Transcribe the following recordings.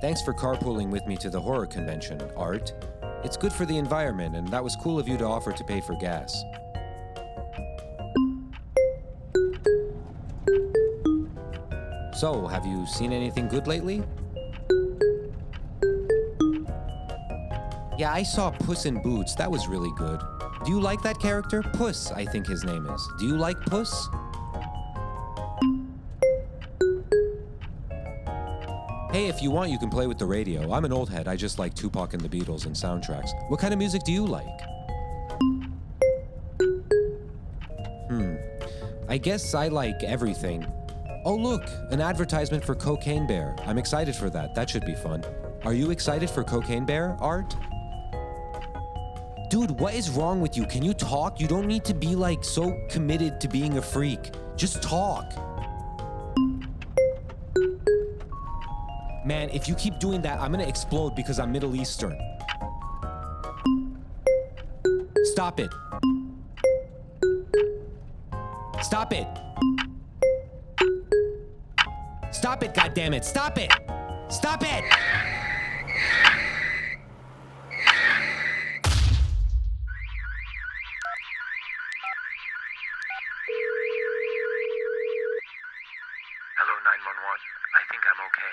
Thanks for carpooling with me to the horror convention, Art. It's good for the environment, and that was cool of you to offer to pay for gas. So, have you seen anything good lately? Yeah, I saw Puss in Boots. That was really good. Do you like that character? Puss, I think his name is. Do you like Puss? Hey, if you want, you can play with the radio. I'm an old head. I just like Tupac and the Beatles and soundtracks. What kind of music do you like? I guess I like everything. Oh, look, an advertisement for Cocaine Bear. I'm excited for that. That should be fun. Are you excited for Cocaine Bear, Art? Dude, what is wrong with you? Can you talk? You don't need to be like so committed to being a freak. Just talk. Man, if you keep doing that, I'm gonna explode because I'm Middle Eastern. Stop it. Stop it. Stop it, goddammit. Stop it. Stop it. Hello, 911. I think I'm okay.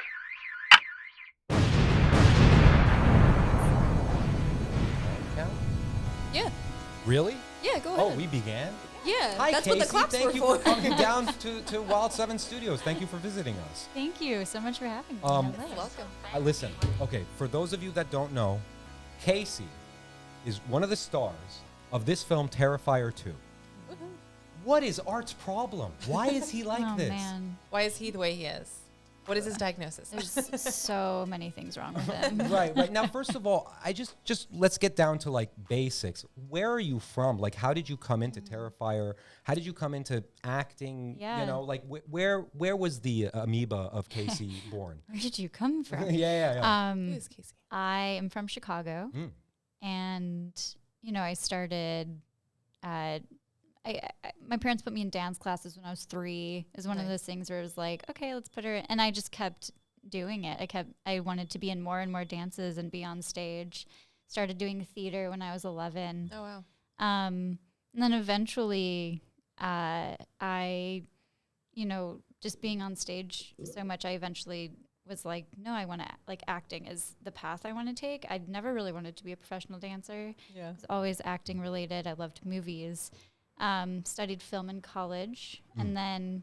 Yeah. Really? Yeah, go ahead. Oh, we began? Yeah, Hi, that's Casey. what the clocks Thank were you for. for coming down to Wild 7 Studios. Thank you for visiting us. Thank you so much for having me. You're welcome. Listen, okay, for those of you that don't know, Casey is one of the stars of this film, Terrifier 2. What is Art's problem? Why is he like Oh this? man, Why is he the way he is? What is his diagnosis? there's so many things wrong with him. Right. Now, first of all, I just let's get down to like basics. Where are you from? Like, how did you come into Terrifier? How did you come into acting? Yeah. You know, like where was the amoeba of Casey born? Where did you come from? yeah. Who is Casey? I am from Chicago, and I started. My parents put me in dance classes when I was 3. It was one of those things where it was like, okay, let's put her in. And I just kept doing it. I wanted to be in more and more dances and be on stage. Started doing theater when I was 11. Oh, wow. And then eventually, just being on stage so much, I eventually was like, no, I want to, like, acting is the path I want to take. I'd never really wanted to be a professional dancer. Yeah. It was always acting related. I loved movies. Studied film in college. And then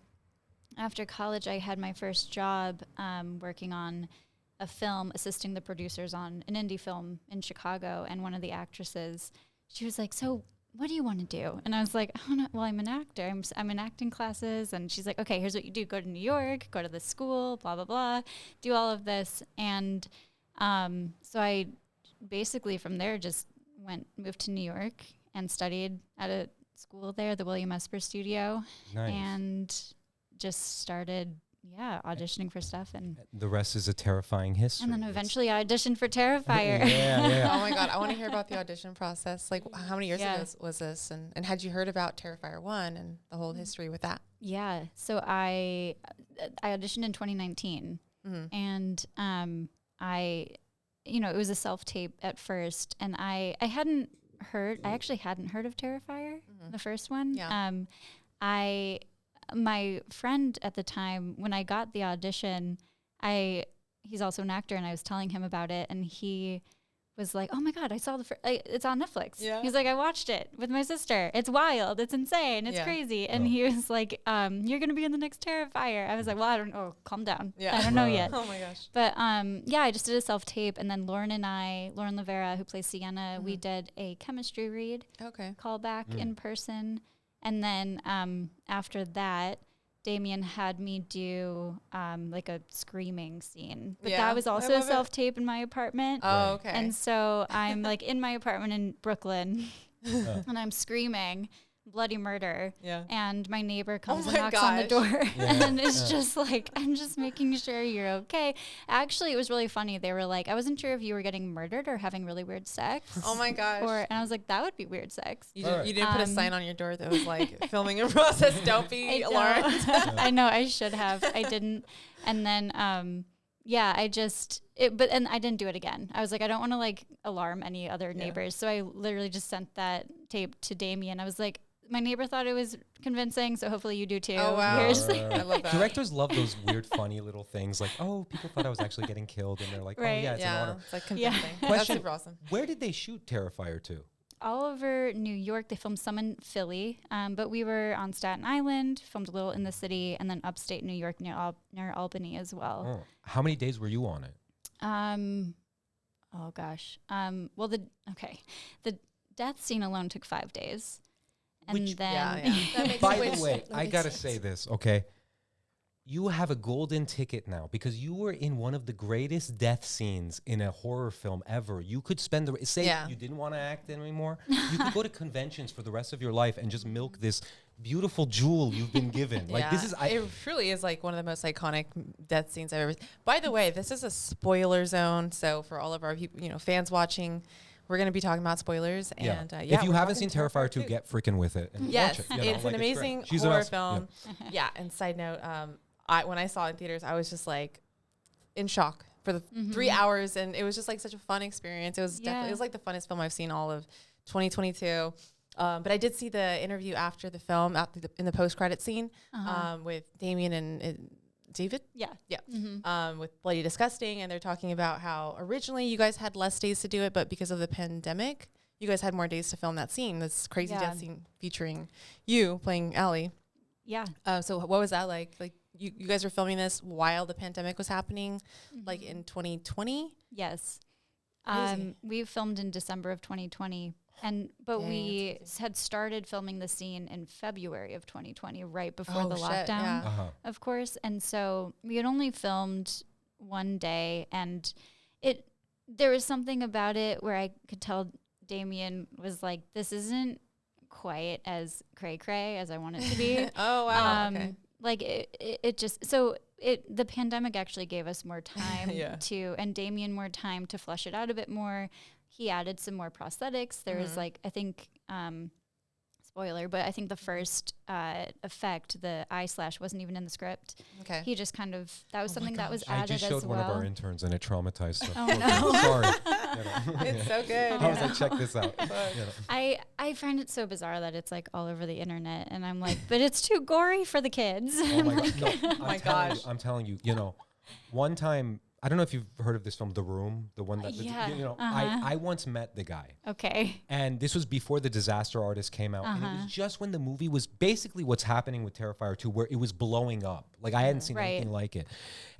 after college, I had my first job working on a film, assisting the producers on an indie film in Chicago. And one of the actresses, she was like, so what do you want to do? And I was like, oh, no, well, I'm an actor. I'm in acting classes. And she's like, okay, here's what you do. Go to New York, go to this school, blah, blah, blah, do all of this. And so I basically from there just moved to New York and studied at a school there, the William Esper Studio. Nice. And just started, auditioning for stuff. And The rest is a terrifying history. then eventually I auditioned for Terrifier. yeah. Oh my God, I want to hear about the audition process. Like, how many years ago was this? And had you heard about Terrifier 1 and the whole history with that? Yeah. So I auditioned in 2019, and it was a self-tape at first, and I actually hadn't heard of Terrifier, the first one. Yeah. My friend at the time, when I got the audition, he's also an actor, and I was telling him about it, and he was like, oh my God, I saw it's on Netflix. Yeah. He's like, I watched it with my sister. It's wild. It's insane. It's crazy. And he was like, you're going to be in the next Terrifier. I was like, well, I don't know. Calm down. Yeah. I don't know yet. Oh my gosh. But I just did a self-tape. And then Lauren Lavera, who plays Sienna, we did a chemistry read. Okay. Call back in person. And then after that, Damien had me do like a screaming scene. But that was also a self-tape in my apartment. Oh, okay. And so I'm like in my apartment in Brooklyn and I'm screaming bloody murder. Yeah. And my neighbor comes Oh and my knocks on the gosh. door and it's just like, I'm just making sure you're okay. Actually, it was really funny. They were like, I wasn't sure if you were getting murdered or having really weird sex. Oh my gosh. And I was like, that would be weird sex. You didn't put a sign on your door that was like, filming in process, don't be alarmed. I know, I should have. I didn't. And then, yeah, and I didn't do it again. I was like, I don't want to like alarm any other neighbors. So I literally just sent that tape to Damien. I was like, my neighbor thought it was convincing, so hopefully you do too. Oh, wow. I love that. Directors love those weird, funny little things like, oh, people thought I was actually getting killed. And they're like, Right. oh, yeah, it's an honor. It's like Yeah. convincing. That's Question. super awesome. Where did they shoot Terrifier 2? All over New York. They filmed some in Philly, but we were on Staten Island, filmed a little in the city, and then upstate New York near Albany as well. Oh. How many days were you on it? Oh gosh. Well, the death scene alone took 5 days, and Which- then That makes By sense. the way, That I makes gotta sense. say this, okay? You have a golden ticket now because you were in one of the greatest death scenes in a horror film ever. You could spend you didn't want to act anymore. You could go to conventions for the rest of your life and just milk this beautiful jewel you've been given. Like this is it truly is like one of the most iconic death scenes I've ever. By the way, this is a spoiler zone, so for all of our people, fans watching, we're going to be talking about spoilers. Yeah. And If you we're haven't talking seen Terrifier 2, get freaking with it. And Yes, watch it, it's an amazing great. She's horror awesome. film. Yeah. And side note, when I saw it in theaters, I was just like in shock for the 3 hours, and it was just like such a fun experience. It was definitely, it was like the funnest film I've seen all of 2022. But I did see the interview after the film, in the post-credit scene, with Damien and David. yeah. With Bloody Disgusting, and they're talking about how originally you guys had less days to do it, but because of the pandemic, you guys had more days to film that scene, this crazy death scene featuring you playing Allie. Yeah. So what was that like? Like you guys were filming this while the pandemic was happening, like in 2020? Yes. Crazy. We filmed in December of 2020, but Dang, we that's had started filming the scene in February of 2020, right before Oh, the shit, lockdown, yeah. of course. And so we had only filmed one day, and there was something about it where I could tell Damien was like, this isn't quite as cray-cray as I want it to be. Oh, wow. Okay. Like the pandemic actually gave us more time and Damien more time to flush it out a bit more. He added some more prosthetics. There was like, I think, spoiler, but I think the first effect, the eye slash, wasn't even in the script. Okay. He just kind of, that was something that was I added just showed as one well. of our interns and it traumatized her. Oh, no. Sorry. It's so good. I was like, check this out. I find it so bizarre that it's like all over the internet, and I'm like, but it's too gory for the kids. Oh my god! No, my gosh. I'm telling you. One time, I don't know if you've heard of this film, The Room, the one that I once met the guy, Okay. and this was before The Disaster Artist came out, and it was just when the movie was basically what's happening with Terrifier 2, where it was blowing up. Like I hadn't seen anything like it,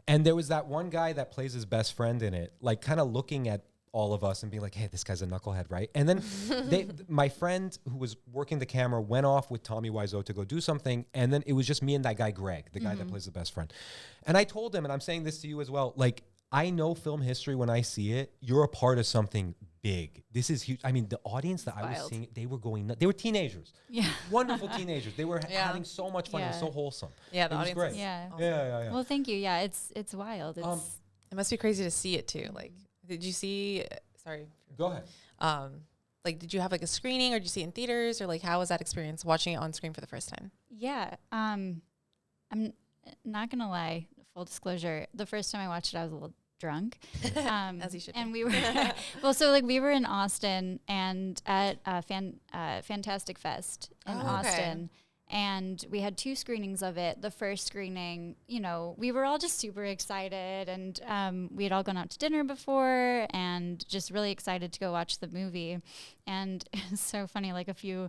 and there was that one guy that plays his best friend in it, like kind of looking at all of us and being like, hey, this guy's a knucklehead, right? And then my friend who was working the camera went off with Tommy Wiseau to go do something. And then it was just me and that guy, Greg, the guy that plays the best friend. And I told him, and I'm saying this to you as well, like, I know film history when I see it. You're a part of something big. This is huge. I mean, the audience that I was seeing, they were going nuts. They were teenagers. Yeah. Wonderful teenagers. They were having so much fun. It was so wholesome. Yeah, the it was audience great. is Yeah. awesome. Yeah. Well, thank you. Yeah, it's wild. It's It must be crazy to see it too. Like, did you see? Sorry. Go ahead. Like, did you have like a screening, or did you see it in theaters, or like how was that experience watching it on screen for the first time? yeah. I'm not gonna lie. Full disclosure: the first time I watched it, I was a little drunk, As you should and be. we were we were in Austin and at Fantastic Fest in Austin. And we had 2 screenings of it. The first screening, we were all just super excited, and we had all gone out to dinner before and just really excited to go watch the movie. And it's so funny, like a few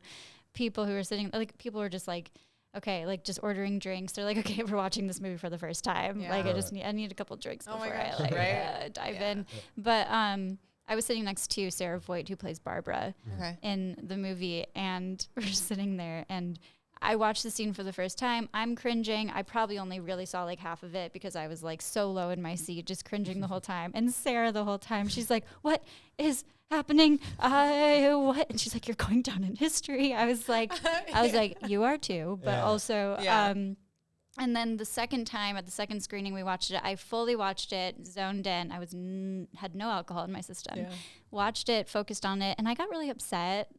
people who were sitting, like people were just like, okay, like just ordering drinks. They're like, okay, we're watching this movie for the first time. Yeah. Like I need a couple drinks Oh my before gosh, I like right? dive in. But I was sitting next to Sarah Voigt, who plays Barbara Okay. in the movie, and we're sitting there, and I watched the scene for the first time. I'm cringing. I probably only really saw like half of it because I was like so low in my seat, just cringing the whole time. And Sarah the whole time, she's like, what is happening? What? And she's like, you're going down in history. I was like, you are too. But also, and then the second time at the second screening we watched it, I fully watched it, zoned in. I was had no alcohol in my system. Watched it, focused on it, and I got really upset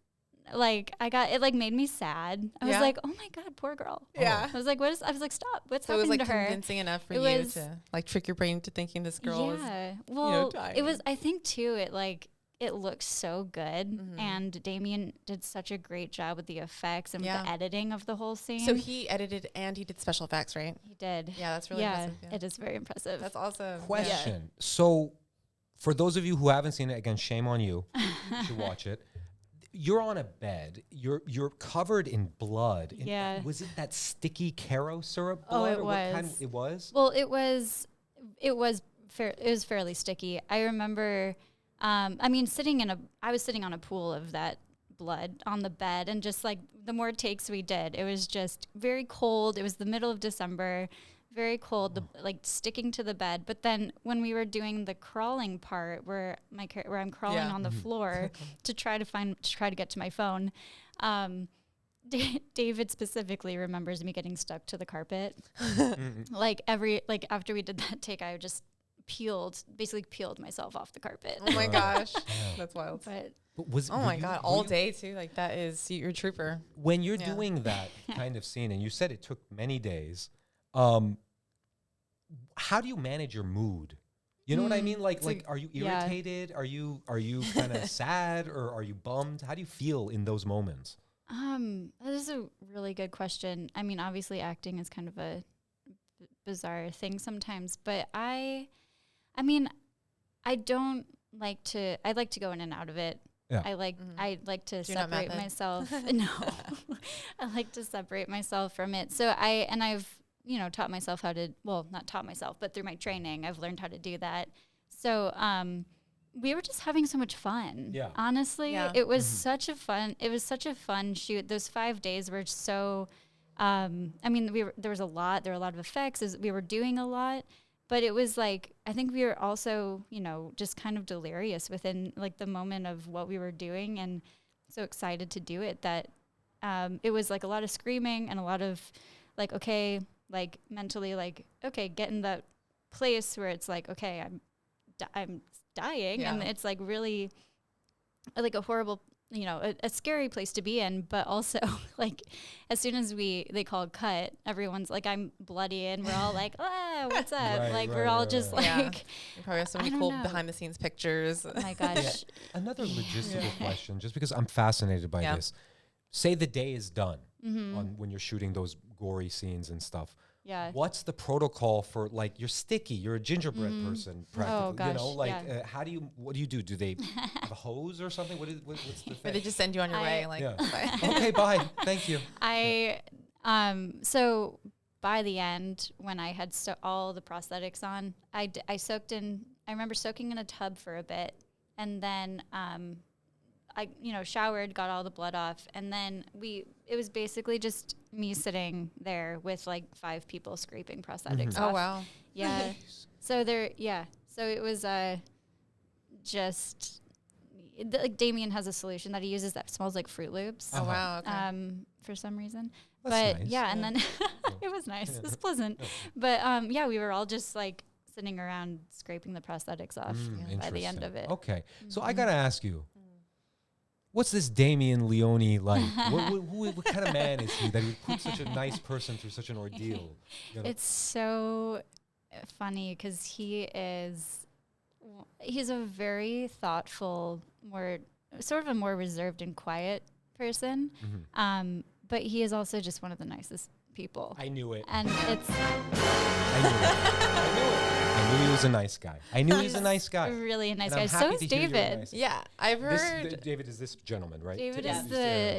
like it like made me sad. I was like, oh my God, poor girl. Yeah. I was like, I was like, stop. What's So it was happening like to her? convincing enough for It you was- to like trick your brain to thinking this girl is Well, dying. it was, I think too, it looks so good. And Damien did such a great job with the effects and with the editing of the whole scene. So he edited and he did special effects, right? He did. Yeah, that's really impressive. Yeah. It is very impressive. That's awesome. Question. So, for those of you who haven't seen it, again, shame on you. You should watch it. You're on a bed. You're covered in blood. Was it that sticky Caro syrup blood? It or was. What kind it was? Well, it was fairly sticky. I remember, I was sitting on a pool of that blood on the bed, and just like the more takes we did, it was just very cold. It was the middle of December, very cold, like sticking to the bed. But then when we were doing the crawling part, where I'm crawling on the floor to try to get to my phone, David specifically remembers me getting stuck to the carpet. Like after we did that take, I just basically peeled myself off the carpet. Oh my gosh. That's wild. But Oh my God, all day too. Like that is, you're a trooper. When you're doing that kind of scene, and you said it took many days, how do you manage your mood? You know what I mean? Like, are you irritated? Are you kind of sad, or are you bummed? How do you feel in those moments? That is a really good question. I mean, obviously acting is kind of a bizarre thing sometimes, but I don't like to, I like to go in and out of it. Yeah. I like to You're not separate method. myself. No, I like to separate myself from it. So I've, taught myself how to, well, not taught myself, but through my training, I've learned how to do that. So, we were just having so much fun. Yeah. Honestly, it was such a fun shoot. Those 5 days were so, there were a lot of effects, we were doing a lot. But it was like, I think we were also, just kind of delirious within like the moment of what we were doing, and so excited to do it that it was like a lot of screaming and a lot of like, okay, like mentally like, okay, get in that place where it's like, okay, I'm dying. And it's like really like a horrible, a scary place to be in, but also like as soon as they call cut, everyone's like, I'm bloody, and we're all like, what's up? We're all just like, You probably have so many cool behind the scenes pictures. Oh my gosh. Another logistical question, just because I'm fascinated by this. Say the day is done on when you're shooting those gory scenes and stuff. Yeah. What's the protocol for, like, you're sticky, you're a gingerbread person practically, Oh, gosh, what do you do? Do they have a hose or something? What's the Or thing? they just send you on your way. Like, Okay, bye. Thank you. So by the end, when I had all the prosthetics on, I remember soaking in a tub for a bit, and then I showered, got all the blood off, and then it was basically just me sitting there with like 5 people scraping prosthetics off. oh wow. Yeah. So it was just like Damien has a solution that he uses that smells like Fruit Loops. Oh wow. Okay. For some reason. That's But nice. and then it was nice. It was pleasant. But we were all just like sitting around scraping the prosthetics off by the end of it. Okay. So I got to ask you, what's this Damien Leone like? What kind of man is he that he put such a nice person through such an ordeal? It's so funny because he's a very thoughtful, sort of a more reserved and quiet person. But he is also just one of the nicest people. I knew it. And it's I knew he was a nice guy. I knew he was a nice guy. Really a nice And guy. I'm So happy is to hear you're David. nice. Yeah, I've heard. David is this gentleman, right? David Yeah.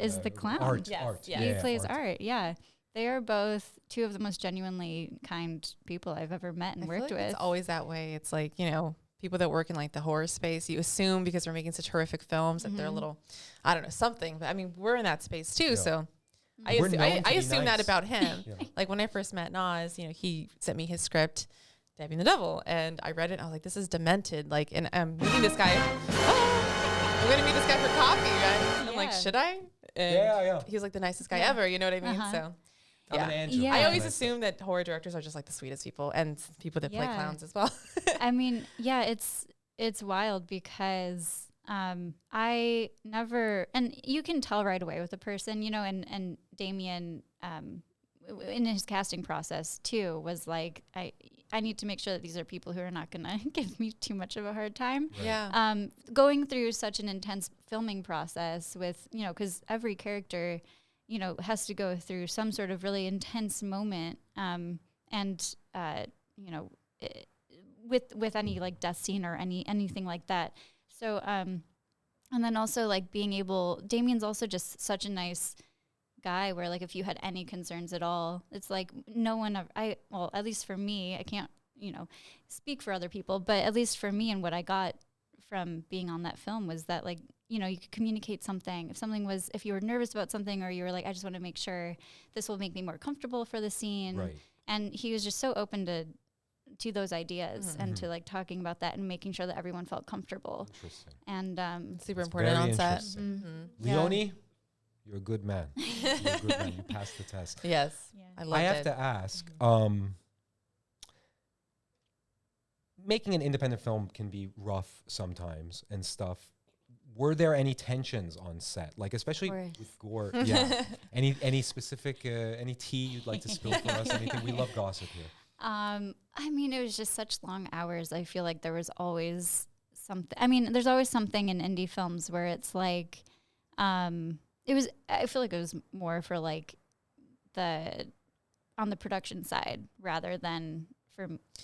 is the clown. Art. Yes, Art. yes. He plays art. Yeah. They are both 2 of the most genuinely kind people I've ever met and I feel worked like with. It's always that way. It's like, people that work in like the horror space, you assume because we're making such horrific films that they're a little, I don't know, something. But I mean, we're in that space too. Yeah. So We're known to I be assume that nice. about him. Yeah. Like when I first met Naz, he sent me his script, Damien the Devil, and I read it. I was like, this is demented. Like, and I'm meeting this guy. I'm going to meet this guy for coffee, right? And I'm like, Yeah. should I? And Yeah. he was like the nicest guy ever. You know what I mean? So. I'm an angel. Yeah. I always Nice assume that horror directors are just like the sweetest people and people that play Yeah. clowns as well. I mean, it's wild because I never, and you can tell right away with a person, you know, and Damien, in his casting process too, was like, I need to make sure that these are people who are not going to give me too much of a hard time. Right. Yeah. Going through such an intense filming process with, you know, because every character, you know, has to go through some sort of really intense moment. You know, with any like death scene or anything like that. So, and then also like being able, Damien's also just such a nice guy where like if you had any concerns at all, it's like no one well, at least for me, I can't, you know, speak for other people, but at least for me and what I got from being on that film was that like, you know, you could communicate something. If you were nervous about something or you were like, I just want to make sure this will make me more comfortable for the scene. Right. And he was just so open to those ideas and to like talking about that and making sure that everyone felt comfortable. Interesting. And Super important on set. Interesting. Leone, you're a good man. You're a good man. You passed the test. Yes. Yeah. I loved I have it. to ask, making an independent film can be rough sometimes and stuff. Were there any tensions on set? Like, especially with gore? Yeah. Any specific, any tea you'd like to spill for us? Anything? We love gossip here. I mean, it was just such long hours. I feel like there was always something. I mean, there's always something in indie films where it's like, I feel like it was more for like on the production side rather than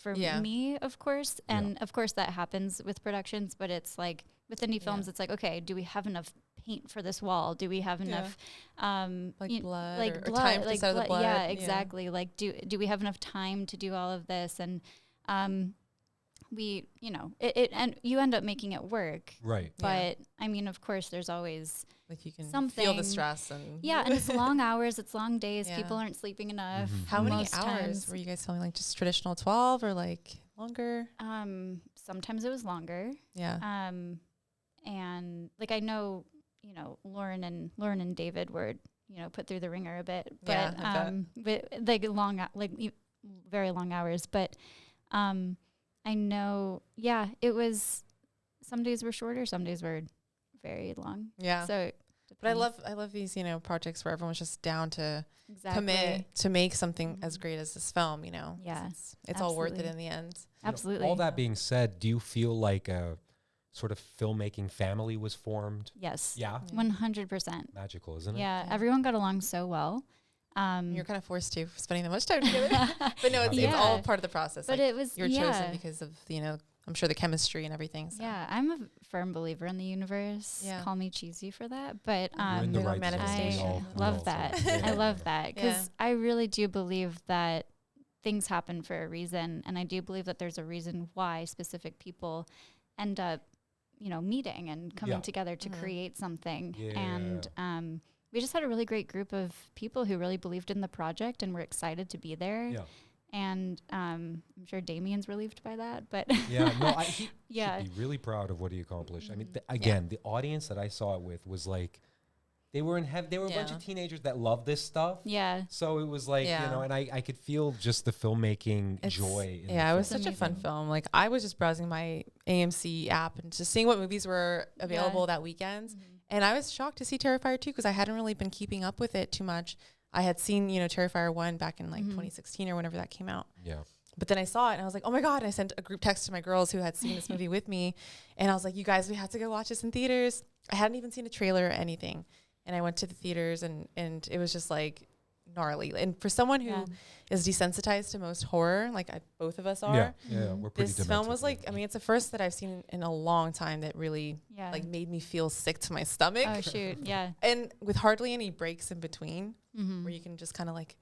for me, of course. And of course that happens with productions, but it's like with indie films, it's like, okay, do we have enough paint for this wall? Do we have enough, blood or blood, time to set the blood? Yeah, exactly. Yeah. Like, do we have enough time to do all of this? And, we, you know, and you end up making it work. Right. But I mean, of course, there's always like you can something. feel the stress and and it's long hours, it's long days. People aren't sleeping enough. How many most hours times. were you guys filming? Like just traditional 12 or like longer? Sometimes it was longer. Yeah. And like I know, you know, Lauren and David were, you know, put through the ringer a bit, but with like very long hours. But I know, it was. Some days were shorter, some days were very long. Yeah. So, but I love these, you know, projects where everyone's just down to commit to make something as great as this film. You know. Yeah. It's all worth it in the end. Absolutely. All that being said, do you feel like a sort of filmmaking family was formed? Yes. Yeah. 100%. Magical, isn't it? Yeah. Everyone got along so well. You're kind of forced to for spending that much time together. But no, it's all part of the process. But like it was you're chosen because of, you know, I'm sure the chemistry and everything. So. Yeah, I'm a firm believer in the universe. Yeah. Call me cheesy for that, but you're in the right I love that. I love that because I really do believe that things happen for a reason, and I do believe that there's a reason why specific people end up, you know, meeting and coming together to create something. And we just had a really great group of people who really believed in the project and were excited to be there. Yeah. And I'm sure Damien's relieved by that, but he should be really proud of what he accomplished. I mean, the audience that I saw it with was like, they were in heaven. They were a bunch of teenagers that love this stuff. Yeah. So it was like, you know, and I could feel just the filmmaking joy. It was such a fun film. Like I was just browsing my AMC app and just seeing what movies were available that weekend. And I was shocked to see Terrifier 2 because I hadn't really been keeping up with it too much. I had seen, you know, Terrifier 1 back in like 2016 or whenever that came out. Yeah. But then I saw it and I was like, oh my God. And I sent a group text to my girls who had seen this movie with me. And I was like, you guys, we have to go watch this in theaters. I hadn't even seen a trailer or anything. And I went to the theaters and it was just like gnarly. And for someone who is desensitized to most horror, like both of us are, we're pretty this film was like, I mean, it's the first that I've seen in a long time that really like made me feel sick to my stomach. Oh shoot, yeah. And with hardly any breaks in between where you can just kind of like,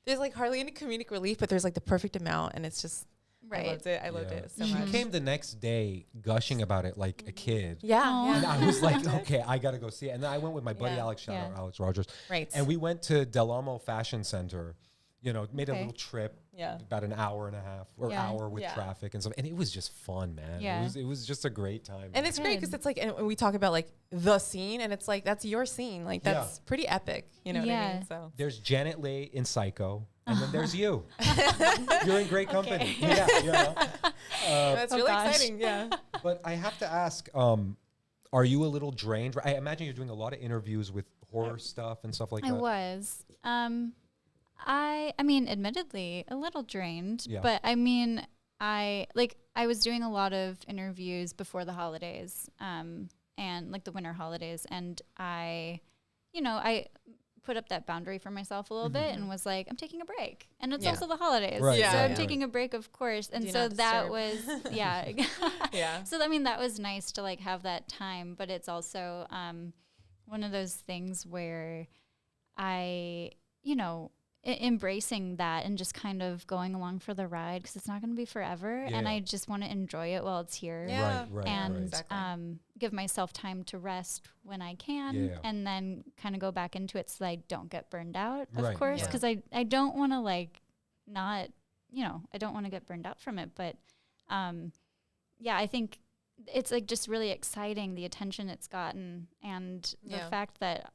there's like hardly any comedic relief, but there's like the perfect amount. And it's just, I loved it. I loved it so much. She came the next day gushing about it like a kid. Yeah. And I was like, okay, I got to go see it. And then I went with my buddy Alex, shout out Alex Rogers. Right. And we went to Del Amo Fashion Center, you know, made a little trip, about an hour and a half or hour with traffic and stuff. And it was just fun, man. Yeah. It was just a great time. And it's great because it's like, and we talk about like the scene and it's like, that's your scene. Like that's pretty epic. You know what I mean? So there's Janet Leigh in Psycho. And then there's you. You're in great company. Yeah, you know. That's really exciting. Yeah. But I have to ask, Are you a little drained? I imagine you're doing a lot of interviews with horror stuff and stuff like that. I was. I mean, admittedly, a little drained, but I mean, I was doing a lot of interviews before the holidays, and like the winter holidays, and I put up that boundary for myself a little bit and was like, I'm taking a break. And it's also the holidays. Right, so I'm taking a break, of course. And so that was, So, I mean, that was nice to like have that time. But it's also one of those things where I, embracing that and just kind of going along for the ride because it's not going to be forever. And I just want to enjoy it while it's here. Right. And Exactly. give myself time to rest when I can and then kind of go back into it so that I don't get burned out, of course, because I don't want to like not, I don't want to get burned out from it. But I think it's like just really exciting, the attention it's gotten and the fact that,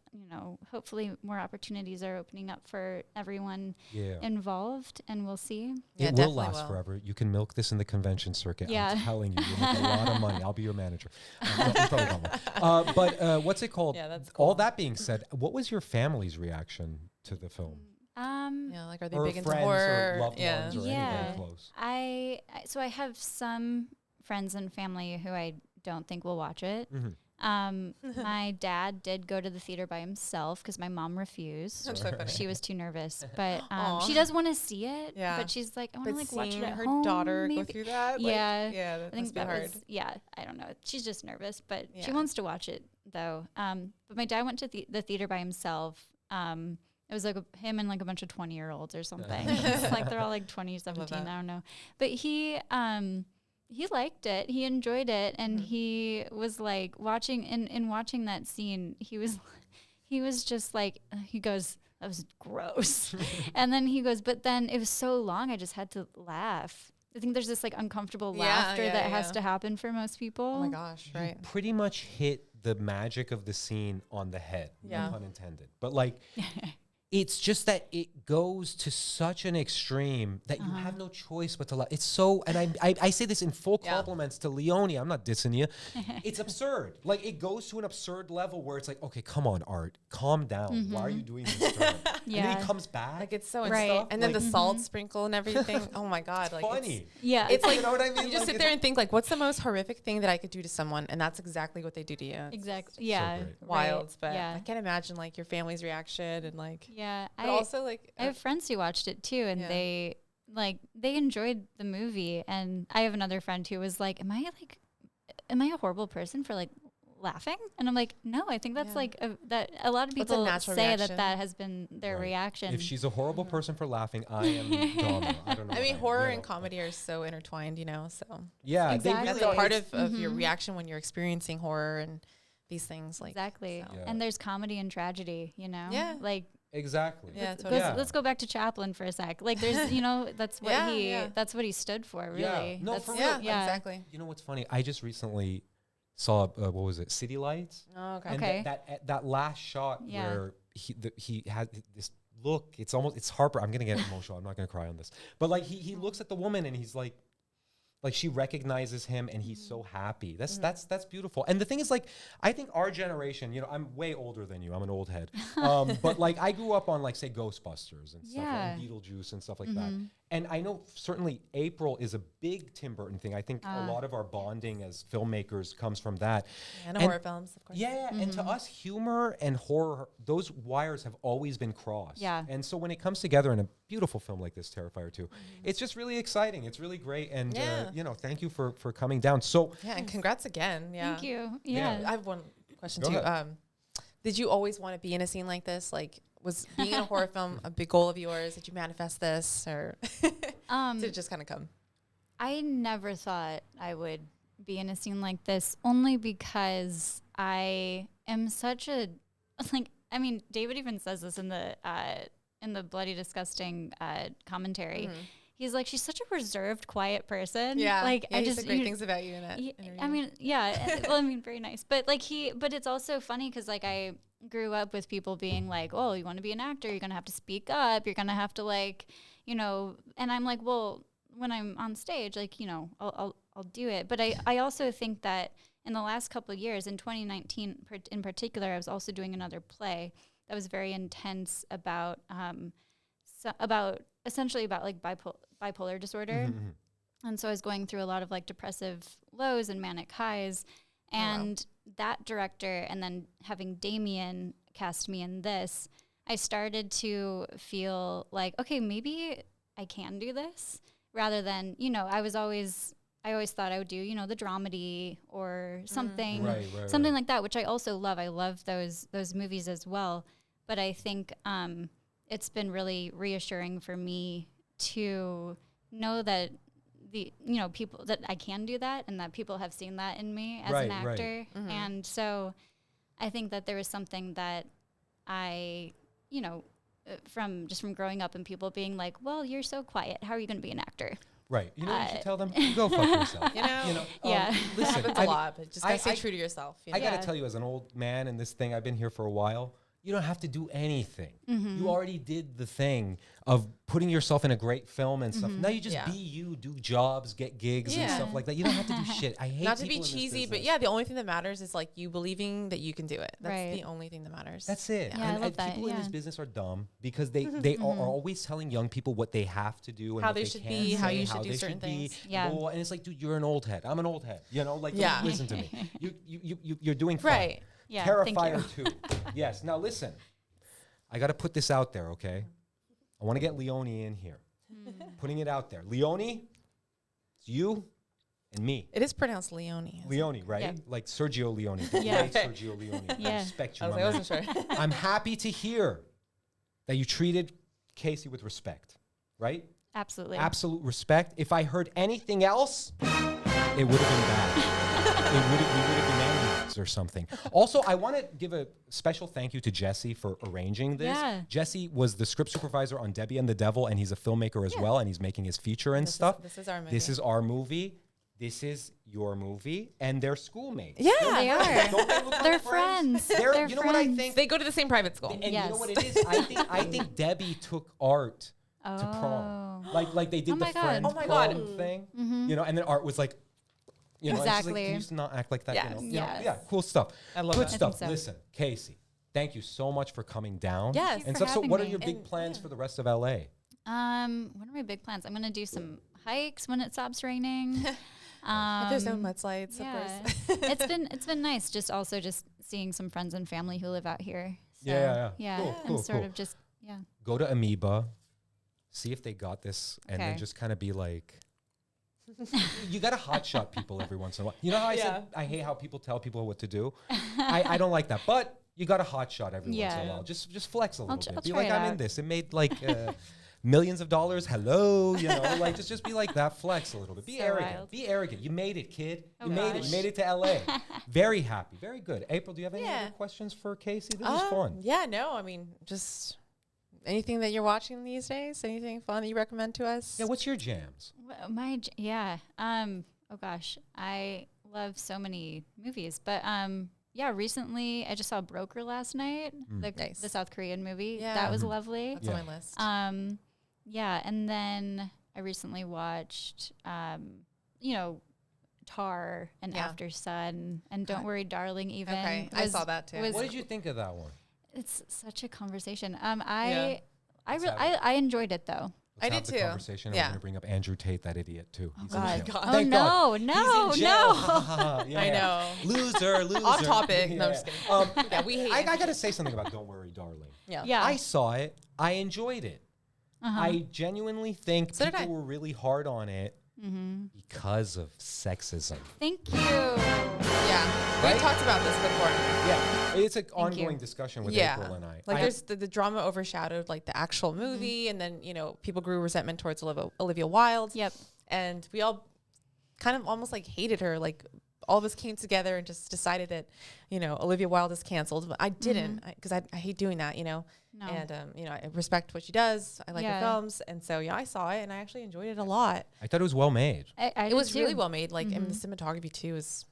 hopefully more opportunities are opening up for everyone involved, and we'll see. It will last forever. You can milk this in the convention circuit. I'm telling you, you'll make a lot of money. I'll be your manager. No, you probably don't want. But what's it called? Yeah, that's cool. All that being said, what was your family's reaction to the film? Like, are they Or big into friends horror? or loved ones or anything close? So I have some friends and family who I don't think will watch it. My dad did go to the theater by himself because my mom refused. That's so funny. She was too nervous, but she does want to see it. But she's like, I want to like watch it at her home. daughter maybe. go through that. I That think must be that hard. was I don't know. She's just nervous, but she wants to watch it though. But my dad went to the theater by himself. It was like him and like a bunch of 20-year-olds or something. It's like they're all like 20, 17, I don't know. But he liked it. He enjoyed it, and he was like watching in watching that scene. He was just like, he goes, that was gross. And then he goes, but then it was so long, I just had to laugh. I think there's this like uncomfortable laughter that has to happen for most people. Oh my gosh, right. You pretty much hit the magic of the scene on the head, no pun intended. But like, it's just that it goes to such an extreme that you have no choice but to laugh. It's so, and I say this in full compliments to Leone. I'm not dissing you. It's absurd. Like, it goes to an absurd level where it's like, okay, come on, Art, calm down. Why are you doing this to him? And then he comes back. Like, it's so Right. And then the salt sprinkle and everything. Oh my God. Like, funny. It's like, you know what I mean? you just Like, sit there and think like, what's the most horrific thing that I could do to someone? And that's exactly what they do to you. It's Exactly. Yeah. great. wild. But I can't imagine like your family's reaction and like, Yeah. but also like, I have friends who watched it too, and they enjoyed the movie. And I have another friend who was like, am I a horrible person for like laughing? And I'm like, no, I think that's like that a lot of people say that has been their reaction. If she's a horrible person for laughing, I am Donna. I don't know. I mean, horror and comedy are so intertwined, so yeah, Exactly. they that's really a part are. of your reaction when you're experiencing horror and these things. Like, Exactly. so. Yeah. And there's comedy and tragedy, Yeah. like Exactly. Yeah, totally. let's go back to Chaplin for a sec. Like, there's that's what that's what he stood for, really. Yeah. No, That's, for real. Yeah, exactly. You know what's funny? I just recently saw what was it? City Lights. Oh, okay. And Okay. that last shot Yeah. where he had this look. It's Harper. I'm gonna get emotional. I'm not gonna cry on this. But like he looks at the woman and he's like she recognizes him and he's so happy. That's beautiful. And the thing is, like, I think our generation, I'm way older than you. I'm an old head. But like I grew up on like, say, Ghostbusters and stuff, and Beetlejuice and stuff like that. And I know certainly April is a big Tim Burton thing. I think a lot of our bonding as filmmakers comes from that. And horror films, of course. Yeah, and to us, humor and horror, those wires have always been crossed. Yeah. And so when it comes together in a beautiful film like this, Terrifier 2, it's just really exciting. It's really great. And, thank you for coming down. So Yeah, and congrats again. Yeah. Thank you. Yeah. I have one question Go too. ahead. Did you always want to be in a scene like this? Like, was being in a horror film a big goal of yours? Did you manifest this, or did it just kind of come? I never thought I would be in a scene like this, only because I am such a David even says this in the Bloody Disgusting commentary. He's like, she's such a reserved, quiet person. Yeah, like he said great things about you in that interview. I mean, yeah. Well, I mean, very nice. But like but it's also funny because like I grew up with people being like, oh, you want to be an actor, you're gonna have to speak up, you're gonna have to like, and I'm like, well, when I'm on stage, like, I'll do it. But I also think that, in the last couple of years, in 2019 in particular, I was also doing another play that was very intense about essentially about like bipolar disorder. And so I was going through a lot of like depressive lows and manic highs. And that director, and then having Damien cast me in this, I started to feel like, okay, maybe I can do this, rather than, you know, I always thought I would do, you know, the dramedy or something, something like that, which I also love. I love those movies as well. But I think it's been really reassuring for me to know that people that I can do that, and that people have seen that in me as an actor. And so I think that there was something that I, you know, from growing up and people being like, well, you're so quiet, how are you going to be an actor? Right. You know what you should tell them? Go fuck yourself. Yeah. Listen, happens a lot, but just gotta stay true to yourself. You know? I gotta tell you, as an old man in this thing, I've been here for a while. You don't have to do anything. You already did the thing of putting yourself in a great film and stuff. Now you just be you, do jobs, get gigs and stuff like that. You don't have to do shit. I hate not to be cheesy, but the only thing that matters is like you believing that you can do it. That's the only thing that matters. That's it. Yeah, I love that. People in this business are dumb because they are always telling young people what they have to do and how what they should be, how you should do certain things. Yeah. And it's like, dude, you're an old head. I'm an old head. You know, like listen to me. You're doing fine. Right. Yeah. Terrifier 2. Yes. Now listen. I got to put this out there, okay? I want to get Leone in here. Putting it out there. Leone, it's you and me. It is pronounced Leone. Leone, right? Yeah. Like Sergio Leone. Yeah. Right, Sergio Leone. I respect you, I my man. wasn't sure. I'm happy to hear that you treated Casey with respect, right? Absolutely. Absolute respect. If I heard anything else, it would have been bad. We would have been enemies or something. Also, I want to give a special thank you to Jesse for arranging this. Yeah. Jesse was the script supervisor on Debbie and the Devil, and he's a filmmaker as well, and he's making his feature and stuff. This is our movie. This is our movie. This is your movie, and they're schoolmates. Yeah. They are. Don't they look like They're friends. You know what I think? They go to the same private school. And you Yes. know what it is? I think Debbie took art to prom. Like they did Oh the my God. friend Oh my prom God. thing. You know, and then Art was like, you know, and she's like, Exactly. can you just not act like that? Yes. You know? Yes. Yeah, cool stuff. I love Good that. stuff. I think so. Listen, Casey, thank you so much for coming down. Yes. Thank you And for stuff. So having what are me. your big And- plans for the rest of LA? What are my big plans? I'm gonna do some hikes when it stops raining. If there's no mudslides, Yeah. of course. it's been nice just seeing some friends and family who live out here. So, Yeah. Cool, and cool, sort cool. of just Go to Amoeba, see if they got this, and then Okay. just kind of be like, you got to hotshot people every once in a while. You know how I said I hate how people tell people what to do? I don't like that. But you got to hotshot every once in a while. Just flex a little bit. I'll Be try like, it I'm in out. this. It made like millions of dollars. Hello, you know, like just be like that. Flex a little bit. Be So arrogant. wild. Be arrogant. You made it, kid. Oh You made it. You gosh. made it to LA. Very happy. Very good. April, do you have any Yeah. other questions for Casey? This is fun. Yeah, no, I mean, just anything that you're watching these days, anything fun that you recommend to us? Yeah, what's your jams? Oh gosh, I love so many movies, but recently I just saw Broker last night, Nice. the South Korean movie. Yeah. That was lovely. That's on my list. And then I recently watched, Tar and Yeah. After Sun and Don't Worry, Darling. Even Okay, I saw that too. What did you think of that one? It's such a conversation. Yeah. I enjoyed it though. Let's I have did the too. Conversation. Yeah. I'm going to bring up Andrew Tate, that idiot, too. He's in God. jail. God. Oh Thank God. no, He's in jail. no. Yeah, I yeah. know. Loser. Off topic. No, I'm just kidding. Yeah, we hate I Andrew got to say something about Don't Worry, Darling. Yeah. Yeah. I saw it. I enjoyed it. I genuinely think So did people I. were really hard on it because of sexism. Thank you. Yeah. Right? We talked about this before. Yeah. It's an you. ongoing discussion with Yeah. April and I. Like there's the drama overshadowed like the actual movie, and then people grew resentment towards Olivia Wilde. Yep. And we all kind of almost like hated her. Like all of us came together and just decided that Olivia Wilde is canceled. But I didn't because I hate doing that. No. And I respect what she does. I like her Yeah. films, and so I saw it and I actually enjoyed it a lot. I thought it was well made. I It was did really too. well made. Like and the cinematography too is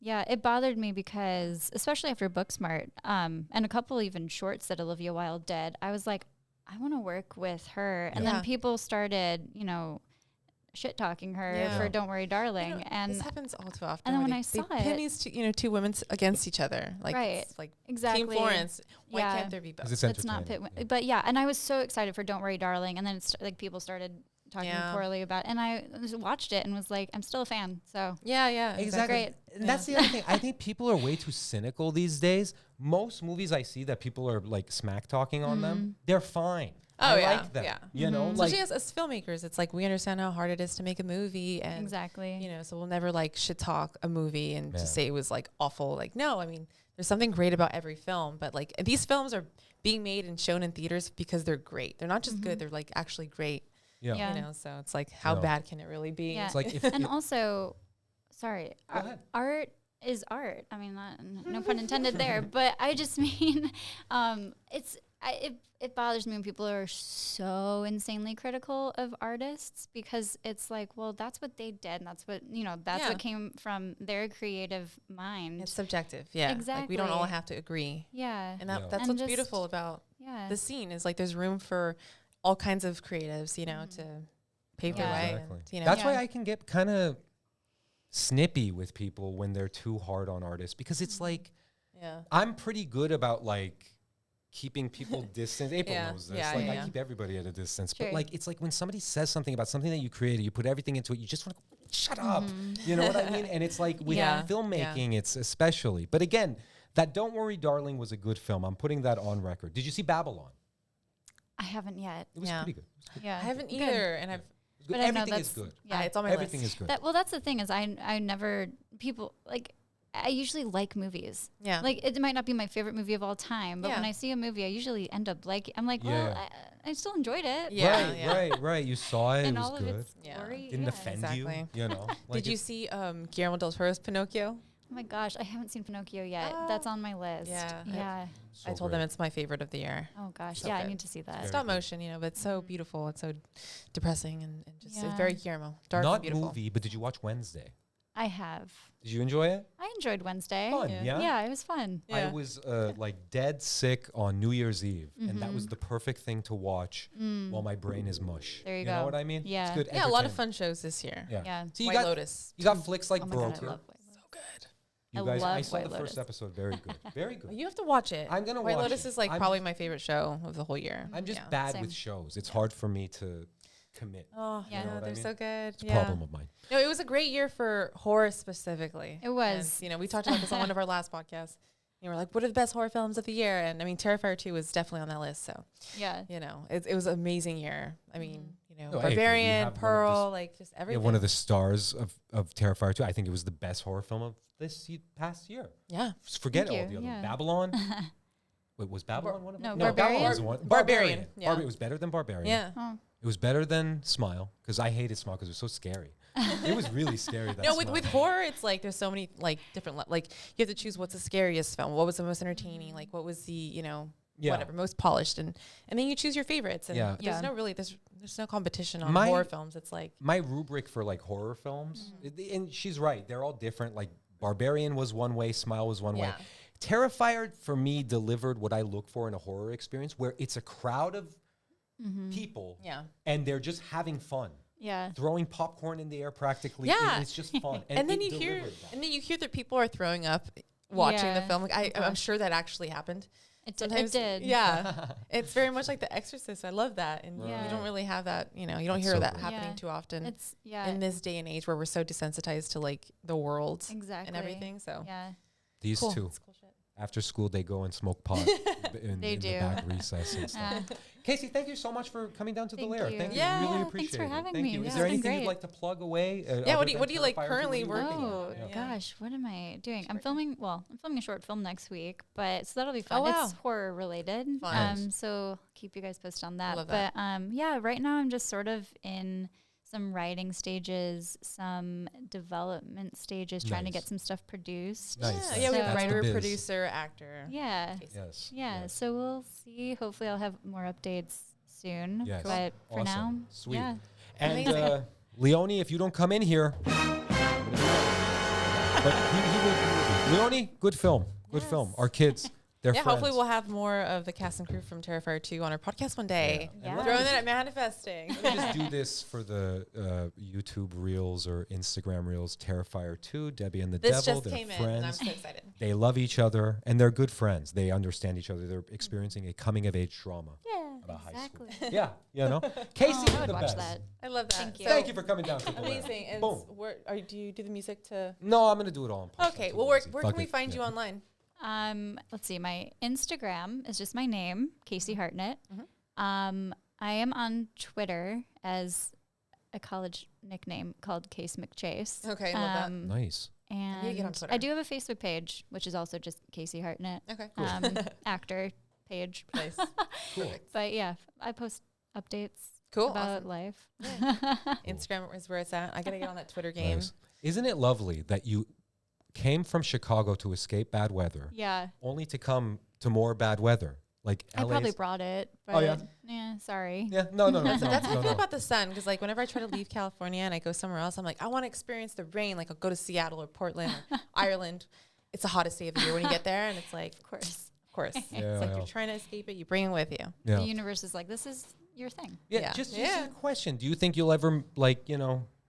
Yeah, it bothered me because, especially after Booksmart, and a couple even shorts that Olivia Wilde did, I was like, I want to work with her. And Yeah. then people started, shit talking her for Don't Worry Darling. And this happens all too often. And then when I they saw pin it, these two women against each other. Like, it's like exactly. Team Florence. Why can't there be both? It's not but yeah. And I was so excited for Don't Worry Darling. And then it's like people started talking poorly about it. And I just watched it and was like, I'm still a fan. So exactly. Great. And that's the other thing. I think people are way too cynical these days. Most movies I see that people are like smack talking on them, they're fine. I like them. You know, especially as filmmakers, it's like we understand how hard it is to make a movie, and exactly. So we'll never like shit talk a movie and just say it was like awful. Like, no, I mean, there's something great about every film, but like these films are being made and shown in theaters because they're great. They're not just good; they're like actually great. Yeah. So it's like, how bad can it really be? Yeah. It's like and also, sorry, art is art. I mean, no pun intended there, but I just mean, it bothers me when people are so insanely critical of artists, because it's like, well, that's what they did. And that's what, what came from their creative mind. It's subjective. Yeah. Exactly. Like, we don't all have to agree. Yeah. And that's what's beautiful about the scene, is like there's room for all kinds of creatives, to pave the way. Exactly. And, that's why I can get kind of snippy with people when they're too hard on artists, because it's like, I'm pretty good about like keeping people distance. April knows this. I keep everybody at a distance. But like, it's like when somebody says something about something that you created, you put everything into it, you just want to shut up. You know what I mean? And it's like with filmmaking, it's especially. But again, that Don't Worry Darling was a good film. I'm putting that on record. Did you see Babylon? I haven't yet. It was pretty good. Yeah, I haven't either, and I've. But everything is good. Yeah, it's on my everything list. is good. That's the thing, is I never, people like, I usually like movies. Yeah. Like, it might not be my favorite movie of all time, but when I see a movie, I usually end up I'm like, well, I still enjoyed it. Yeah. Right. You saw it. And it was all good. of its glory. Didn't offend you. You know. Did you see Guillermo del Toro's Pinocchio? Oh my gosh, I haven't seen Pinocchio yet. That's on my list. Yeah. I told them it's my favorite of the year. Oh gosh, So I good. need to see that. Stop motion, but it's so beautiful. It's so depressing and just it's very Guillermo. Dark and Not beautiful. movie, but did you watch Wednesday? I have. Did you enjoy it? I enjoyed Wednesday. Fun, yeah? Yeah, it was fun. I was like dead sick on New Year's Eve, and that was the perfect thing to watch while my brain is mush. There you go. You know what I mean? Yeah. It's good. Yeah, a lot of fun shows this year. Yeah. So you White Lotus. You got flicks like Oh my God, I Broker. love White Lotus. So good. You I guys, love I saw White the Lotus. first episode. Very good. Very good. You have to watch it. I'm gonna White watch Lotus it. is like I'm probably my favorite show of the whole year. I'm just bad same. with shows. It's hard for me to commit. Oh, Yeah. yeah, You know what I they're mean? so good. It's a problem of mine. No, it was a great year for horror specifically. It was. And, we talked about this on one of our last podcasts. We're like, what are the best horror films of the year? And I mean, Terrifier 2 was definitely on that list. So, Yeah. it was an amazing year. I mean, No, hey, Barbarian, we have Pearl, like just Yeah, everything. one of the stars of Terrifier 2. I think it was the best horror film of this past year. Yeah. Just forget Thank all you, the other. yeah. Babylon. Wait, was Babylon one of them? No, Barbarian? Babylon was one. Barbarian, yeah. It was better than Barbarian. Yeah. Oh. It was better than Smile, because I hated Smile because it was so scary. It was really scary. That No, Smile. with horror, it's like there's so many like different like you have to choose what's the scariest film, what was the most entertaining, like what was the whatever most polished, and then you choose your favorites. And there's no competition on horror films. It's like my rubric for like horror films, and she's right. They're all different. Like Barbarian was one way, Smile was one way. Terrifier for me delivered what I look for in a horror experience, where it's a crowd of people, and they're just having fun. Yeah. Throwing popcorn in the air practically. Yeah. It's just fun. and then you hear that people are throwing up watching the Yeah. film. Like I'm sure that actually happened. It did. Sometimes, It did. Yeah. It's very much like The Exorcist. I love that. And Yeah. you don't really have that, you don't That's hear so that good. happening Yeah. too often It's in this day and age where we're so desensitized to like the world exactly and everything. So Yeah. These cool. two. It's cool shit. After school, they go and smoke pot in They the do. back recess and stuff. Casey, thank you so much for coming down to the Thank Lair. you. Thank you. Yeah. Really Yeah, appreciate thanks for it. having Thank me. you. Yeah, Is there it's been anything you'd great. like to plug away? Yeah, what do you like Terrifier? currently What are you working on? Oh Yeah. gosh, what am I doing? I'm filming a short film next week, but so that'll be fun. Oh, wow. It's horror related. Fun. Nice. So keep you guys posted on that. love But that. yeah, right now I'm just sort of in some writing stages, some development stages, trying to Nice. get some stuff produced. Nice. Yeah, we have So- That's the writer, biz. producer, actor. Yeah. Yes. Yeah. Yes. So we'll see. Hopefully I'll have more updates soon. Yes. But for Awesome. now, Sweet. yeah. And Amazing. Leone, if you don't come in here, but he will. Leone, good film. Good film. Our kids. They're yeah, friends. hopefully we'll have more of the cast and crew from Terrifier 2 on our podcast one day. Yeah. Throwing that at manifesting. Let me just do this for the YouTube Reels or Instagram Reels. Terrifier 2, Debbie and the This Devil. just They're came friends. in, and I'm so excited. They love each other, and they're good friends. They understand each other. They're experiencing a coming-of-age drama about exactly. high school. Yeah, you know. Casey, Oh, you're I would the watch best. that. I love that. Thank you. Thank you for coming down to the Lair. Amazing. And Boom. do you do the music to? No, I'm gonna do it all in post. Okay. I'm Well, too where lazy. can Fuck we it. find you Yeah. online? Let's see. My Instagram is just my name, Casey Hartnett. I am on Twitter as a college nickname called Case McChase. Okay, love that. Nice. need to get on And Twitter. I do have a Facebook page, which is also just Casey Hartnett. Okay. Actor page. Nice. Cool. But yeah, I post updates Cool. about Awesome. life. Instagram is where it's at. I gotta get on that Twitter game. Nice. Isn't it lovely that you came from Chicago to escape bad weather, Yeah, only to come to more bad weather? Like I probably LA's brought it. But Oh, yeah? yeah, sorry. Yeah, no. That's how I no, feel about the sun, because like whenever I try to leave California and I go somewhere else, I'm like, I want to experience the rain. Like I'll go to Seattle or Portland or Ireland. It's the hottest day of the year when you get there, and it's like, Of course. of course, Yeah, it's like yeah. you're trying to escape it. You bring it with you. Yeah. The universe is like, this is your thing. Yeah, Yeah. just Yeah. a question. Do you think you'll ever, like,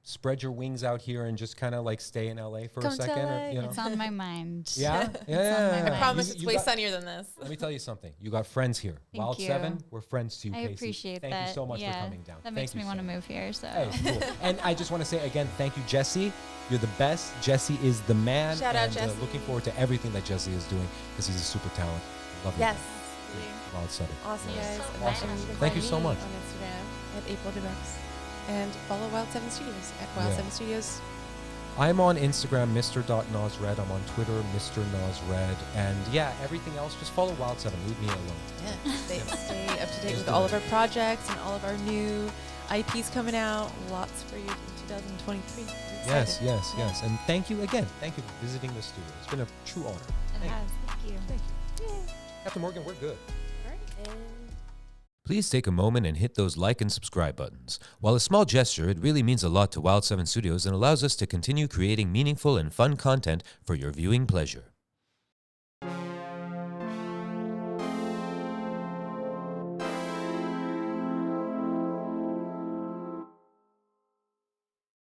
spread your wings out here and just kind of like stay in LA for Come a to second? LA. Or, It's on my mind. yeah? on my Yeah. mind. I promise You- it's you way got- sunnier than this. Let me tell you something. You got friends here. Thank Wild you. 7, we're friends too, I Casey. appreciate Thank that. you so much yeah, for coming down. That makes Thank me you want to so move here. So Hey, cool. And I just want to say again, thank you, Jesse. You're the best. Jesse is the man. Shout out, and, Jesse. Looking forward to everything that Jesse is doing because he's a super talent. Love you. Yes. Wild 7. Awesome, Yes. guys. Awesome. And you can Thank find you so me much. on Instagram at April DeBex. And follow Wild 7 Studios at Wild Yeah. 7 Studios. I'm on Instagram, Mr.NazRed. I'm on Twitter, Mr. Naz Red. And yeah, everything else, just follow Wild 7. Leave me alone. Yeah. Stay up to date Just with do all it. of our projects and all of our new IPs coming out. Lots for you in 2023. We're Yes, excited. yes, yes. And thank you again. Thank you for visiting the studio. It's been a true honor. it has. Thank you. Thank you. Captain Morgan, we're good. All right. And Please take a moment and hit those like and subscribe buttons. While a small gesture, it really means a lot to Wild 7 Studios and allows us to continue creating meaningful and fun content for your viewing pleasure.